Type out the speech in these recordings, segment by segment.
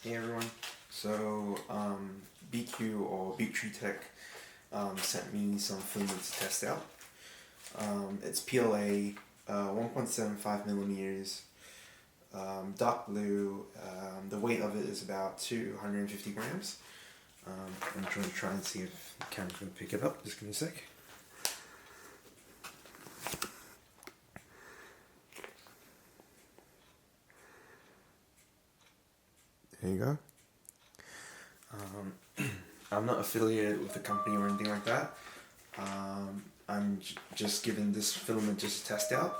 Hey everyone. So BIQU or BIQU Tech sent me some filament to test out. It's PLA, 1.75 millimeters, dark blue. The weight of it is about 250 grams. I'm trying to see if the camera can pick it up. Just give me a sec. There you go. I'm not affiliated with the company or anything like that. I'm just giving this filament just to test out.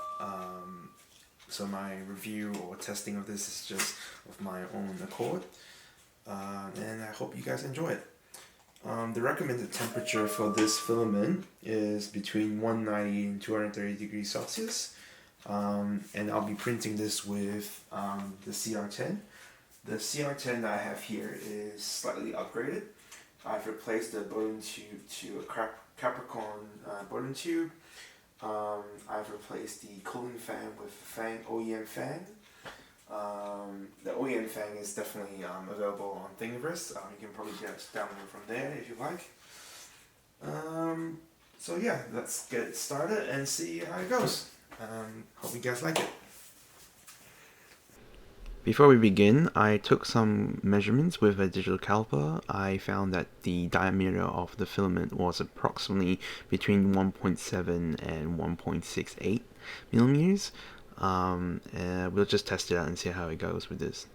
So my review or testing of this is just of my own accord. And I hope you guys enjoy it. The recommended temperature for this filament is between 190 and 230 degrees Celsius. And I'll be printing this with the CR10. The CR10 that I have here is slightly upgraded. I've replaced the bottom tube to a Capricorn bottom tube. I've replaced the cooling fan with a fan, OEM fan. The OEM fan is definitely available on Thingiverse. You can probably get it download from there if you like. So yeah, let's get started and see how it goes. Hope you guys like it. Before we begin, I took some measurements with a digital caliper. I found that the diameter of the filament was approximately between 1.7 and 1.68 millimeters. We'll just test it out and see how it goes with this.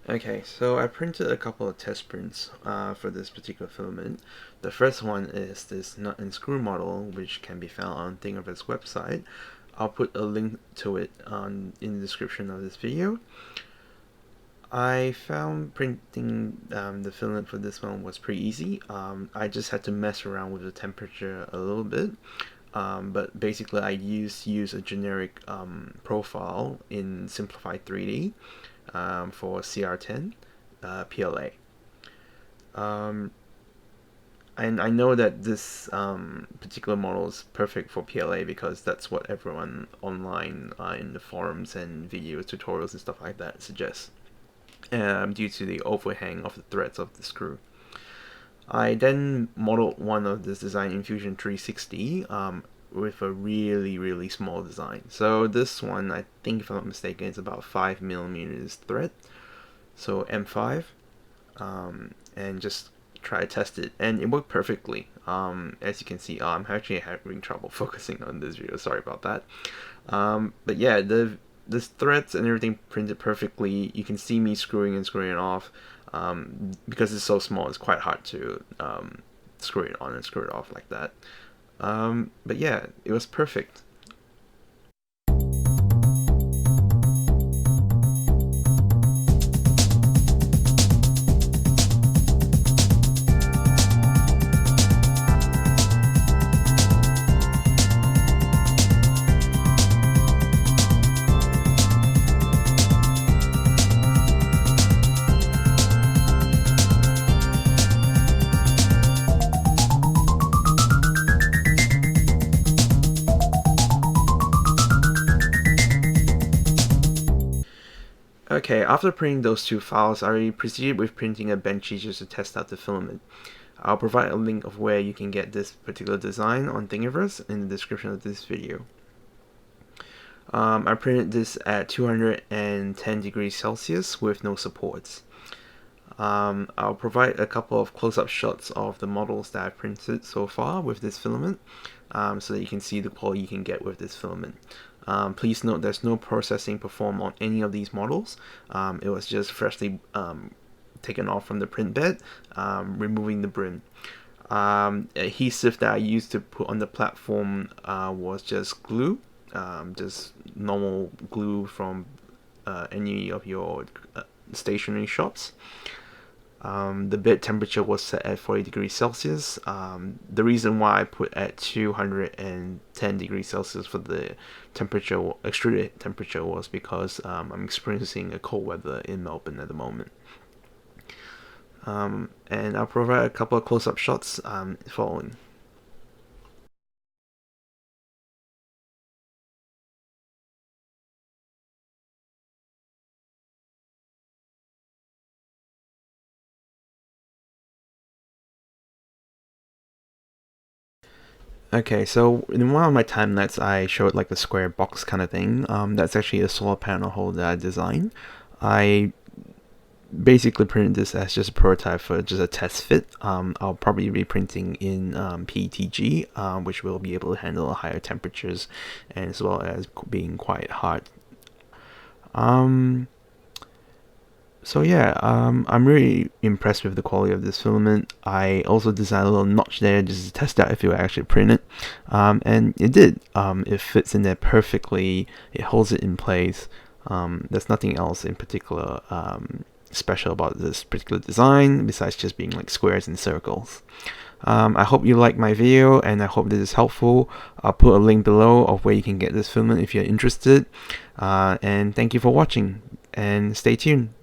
Okay, so I printed a couple of test prints for this particular filament. The first one is this nut and screw model, which can be found on Thingiverse website. I'll put a link to it in the description of this video. I found printing the filament for this one was pretty easy. I just had to mess around with the temperature a little bit. But basically I use a generic profile in Simplified 3D for CR10 PLA. And I know that this particular model is perfect for PLA because that's what everyone online in the forums and videos, tutorials and stuff like that suggests, due to the overhang of the threads of the screw. I then modeled one of this design in Fusion 360 with a really small design. So this one, I think if I'm not mistaken, is about 5 millimeters thread, so M5, and just try to test it, and it worked perfectly. As you can see, I'm actually having trouble focusing on this video, sorry about that. But yeah, the threads and everything printed perfectly. You can see me screwing it off. Because it's so small, it's quite hard to screw it on and screw it off like that. But yeah, it was perfect. Okay, after printing those two files, I proceeded with printing a benchy just to test out the filament. I'll provide a link of where you can get this particular design on Thingiverse in the description of this video. I printed this at 210 degrees Celsius with no supports. I'll provide a couple of close-up shots of the models that I've printed so far with this filament, so that you can see the quality you can get with this filament. Please note there's no processing performed on any of these models. It was just freshly taken off from the print bed, removing the brim. Adhesive that I used to put on the platform was just glue, just normal glue from any of your stationery shops. The bed temperature was set at 40 degrees Celsius. The reason why I put at 210 degrees Celsius for the temperature, extruded temperature, was because I'm experiencing a cold weather in Melbourne at the moment. And I'll provide a couple of close-up shots following. Okay, so in one of my timelines, I showed like a square box kind of thing. That's actually a solar panel holder that I designed. I basically printed this as just a prototype for just a test fit. I'll probably be printing in PETG, which will be able to handle higher temperatures, and as well as being quite hard. Um, so yeah, I'm really impressed with the quality of this filament. I also designed a little notch there just to test out if it would actually print it, and it did. It fits in there perfectly. It holds it in place. There's nothing else in particular special about this particular design besides just being like squares and circles. I hope you like my video, and I hope this is helpful. I'll put a link below of where you can get this filament if you're interested. And thank you for watching, and stay tuned.